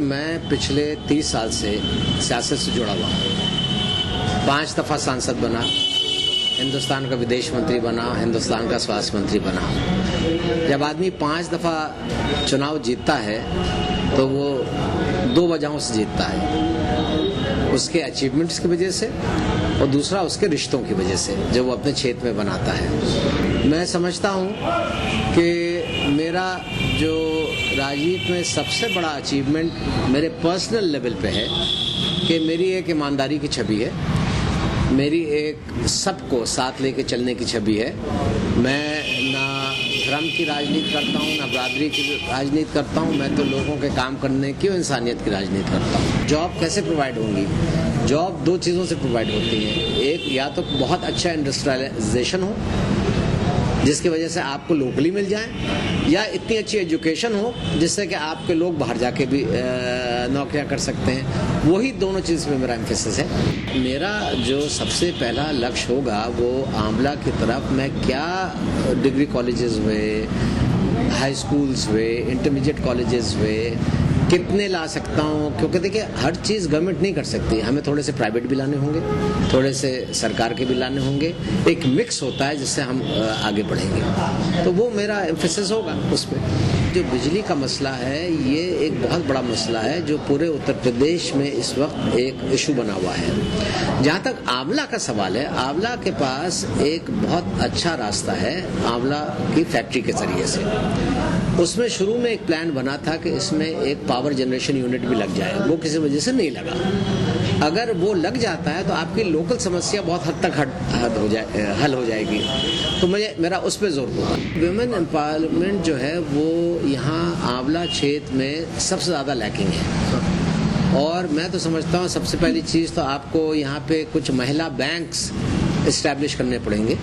मैं पिछले 30 साल से सियासत से जुड़ा हुआ हूँ। 5 दफ़ा सांसद बना, हिंदुस्तान का विदेश मंत्री बना, हिंदुस्तान का स्वास्थ्य मंत्री बना। जब आदमी 5 दफ़ा चुनाव जीतता है तो वो 2 वजहों से जीतता है, उसके अचीवमेंट्स की वजह से और दूसरा उसके रिश्तों की वजह से जो वो अपने क्षेत्र में बनाता है। मैं समझता हूँ कि मेरा जो राजनीति में सबसे बड़ा अचीवमेंट मेरे पर्सनल लेवल पे है कि मेरी एक ईमानदारी की छवि है, मेरी एक सबको साथ लेके चलने की छवि है। मैं ना धर्म की राजनीति करता हूँ, ना बरादरी की राजनीति करता हूँ। मैं तो लोगों के काम करने की और इंसानियत की राजनीति करता हूँ। जॉब कैसे प्रोवाइड होंगी? जॉब 2 चीज़ों से प्रोवाइड होती है। एक, या तो बहुत अच्छा इंडस्ट्रियलाइजेशन हो जिसकी वजह से आपको लोकली मिल जाए, या इतनी अच्छी एजुकेशन हो जिससे कि आपके लोग बाहर जाके भी नौकरियां कर सकते हैं। वही दोनों चीज़ में मेरा एम्फेसिस है। मेरा जो सबसे पहला लक्ष्य होगा वो आंवला की तरफ मैं क्या डिग्री कॉलेजेस हुए, हाई स्कूल्स हुए, इंटरमीडिएट कॉलेजेस हुए, कितने ला सकता हूँ, क्योंकि देखिए हर चीज़ गवर्नमेंट नहीं कर सकती। हमें थोड़े से प्राइवेट भी लाने होंगे, थोड़े से सरकार के भी लाने होंगे। एक मिक्स होता है जिससे हम आगे बढ़ेंगे। तो वो मेरा एम्फेसिस होगा उस पर। जो बिजली का मसला है ये एक बहुत बड़ा मसला है जो पूरे उत्तर प्रदेश में इस वक्त एक इशू बना हुआ है। जहाँ तक आंवला का सवाल है, आंवला के पास एक बहुत अच्छा रास्ता है आंवला की फैक्ट्री के जरिए से। उसमें शुरू में एक प्लान बना था कि इसमें एक पावर जनरेशन यूनिट भी लग जाए, वो किसी वजह से नहीं लगा। अगर वो लग जाता है तो आपकी लोकल समस्या बहुत हद तक हल हो जाएगी। तो मेरा उस पर जोर होगा। वुमेन एम्पावरमेंट जो है वो यहाँ आंवला क्षेत्र में सबसे ज़्यादा लैकिंग है। और मैं तो समझता हूँ सबसे पहली चीज़ तो आपको यहाँ पे कुछ महिला बैंक्स इस्टेब्लिश करने पड़ेंगे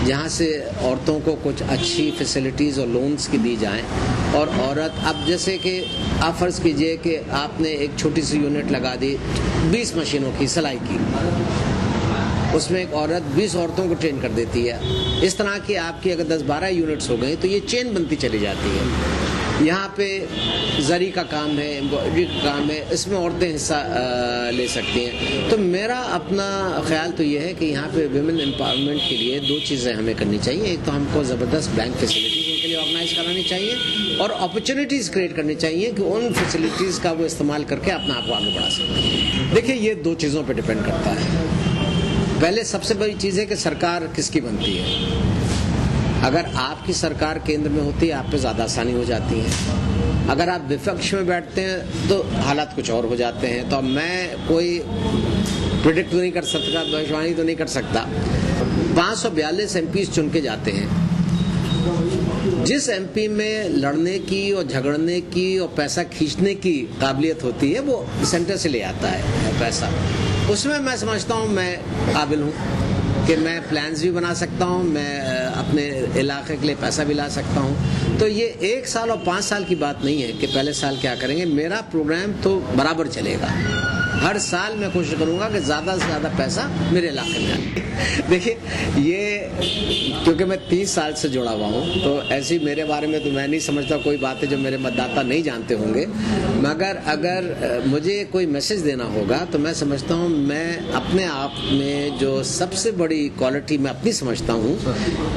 जहाँ से औरतों को कुछ अच्छी फैसिलिटीज़ और लोन्स की दी जाएं। और औरत, अब जैसे कि आप फ़र्ज़ कीजिए कि आपने एक छोटी सी यूनिट लगा दी 20 मशीनों की सिलाई की, उसमें एक औरत 20 औरतों को ट्रेन कर देती है। इस तरह की आपकी अगर 10-12 यूनिट्स हो गई तो ये चेन बनती चली जाती है। यहाँ पे जरी का काम है, एम्ब्रॉयडरी का काम है, इसमें औरतें हिस्सा ले सकती हैं। तो मेरा अपना ख्याल तो ये है कि यहाँ पे वुमेन एम्पावरमेंट के लिए 2 चीज़ें हमें करनी चाहिए। एक तो हमको ज़बरदस्त बैंक फैसिलिटीज़ उनके लिए ऑर्गेनाइज करानी चाहिए और अपॉर्चुनिटीज़ क्रिएट करनी चाहिए कि उन फैसिलिटीज़ का वो इस्तेमाल करके अपना आप को आगे बढ़ा सकें। देखिए ये 2 चीज़ों पर डिपेंड करता है। पहले सबसे बड़ी चीज़ है कि सरकार किसकी बनती है। अगर आपकी सरकार केंद्र में होती है आप पे ज़्यादा आसानी हो जाती है। अगर आप विपक्ष में बैठते हैं तो हालात कुछ और हो जाते हैं। तो अब मैं कोई प्रिडिक्ट तो नहीं कर सकता, भविष्यवाणी तो नहीं कर सकता। 542 एमपीज चुन के जाते हैं। जिस एमपी में लड़ने की और झगड़ने की और पैसा खींचने की काबिलियत होती है वो सेंटर से ले आता है पैसा। उसमें मैं समझता हूँ मैं काबिल हूँ कि मैं प्लान्स भी बना सकता हूँ, मैं अपने इलाके के लिए पैसा भी ला सकता हूँ। तो ये 1 साल और 5 साल की बात नहीं है कि पहले साल क्या करेंगे। मेरा प्रोग्राम तो बराबर चलेगा। हर साल मैं कोशिश करूँगा कि ज़्यादा से ज़्यादा पैसा मेरे इलाके में आए। देखिए ये क्योंकि मैं 30 साल से जुड़ा हुआ हूँ तो ऐसी मेरे बारे में तो मैं नहीं समझता कोई बात है जो मेरे मतदाता नहीं जानते होंगे। मगर अगर मुझे कोई मैसेज देना होगा तो मैं समझता हूँ मैं अपने आप में जो सबसे बड़ी क्वालिटी मैं अपनी समझता हूँ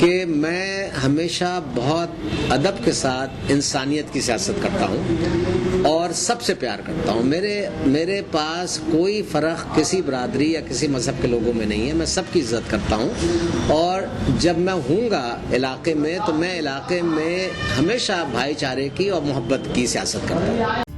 कि मैं हमेशा बहुत अदब के साथ इंसानियत की सियासत करता हूँ और सबसे प्यार करता हूँ। मेरे पास कोई फ़र्क किसी बरादरी या किसी मज़हब के लोगों में नहीं है। मैं सबकी इज्जत करता हूँ और जब मैं हूँगा इलाके में तो मैं इलाके में हमेशा भाईचारे की और मोहब्बत की सियासत करता हूँ।